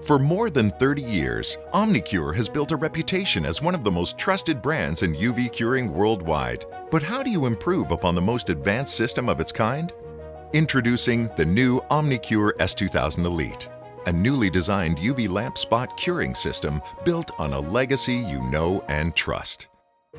For more than 30 years, OmniCure has built a reputation as one of the most trusted brands in UV curing worldwide. But how do you improve upon the most advanced system of its kind? Introducing the new OmniCure S2000 Elite, a newly designed UV lamp spot curing system built on a legacy you know and trust.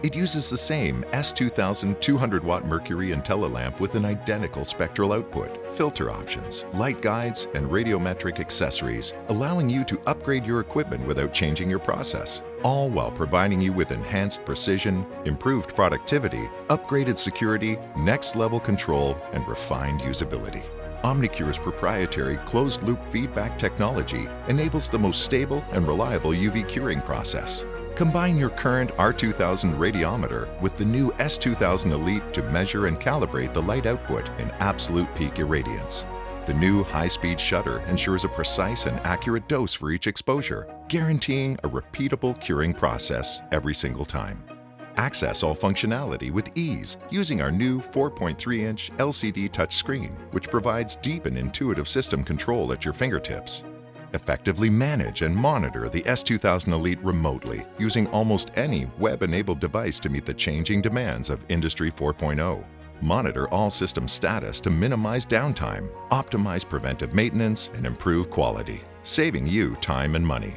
It uses the same S2000 200-watt mercury IntelliLamp with an identical spectral output, filter options, light guides, and radiometric accessories, allowing you to upgrade your equipment without changing your process, all while providing you with enhanced precision, improved productivity, upgraded security, next-level control, and refined usability. OmniCure's proprietary closed-loop feedback technology enables the most stable and reliable UV curing process. Combine your current R2000 radiometer with the new S2000 Elite to measure and calibrate the light output in absolute peak irradiance. The new high-speed shutter ensures a precise and accurate dose for each exposure, guaranteeing a repeatable curing process every single time. Access all functionality with ease using our new 4.3-inch LCD touchscreen, which provides deep and intuitive system control at your fingertips. Effectively manage and monitor the S2000 Elite remotely using almost any web-enabled device to meet the changing demands of Industry 4.0. Monitor all system status to minimize downtime, optimize preventive maintenance, and improve quality, saving you time and money.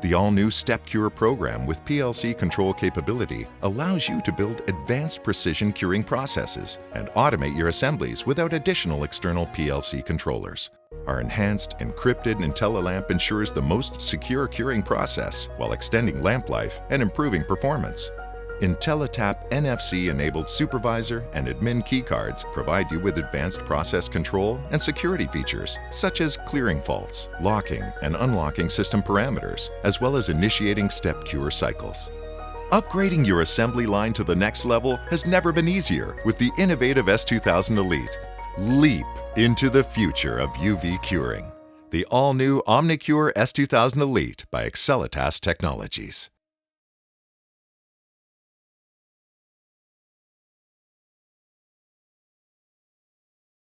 The all-new StepCure program with PLC control capability allows you to build advanced precision curing processes and automate your assemblies without additional external PLC controllers. Our enhanced, encrypted IntelliLamp ensures the most secure curing process while extending lamp life and improving performance. IntelliTap NFC-enabled supervisor and admin keycards provide you with advanced process control and security features, such as clearing faults, locking and unlocking system parameters, as well as initiating step cure cycles. Upgrading your assembly line to the next level has never been easier with the innovative S2000 Elite. Leap into the future of UV curing. The all-new OmniCure S2000 Elite by Excelitas Technologies.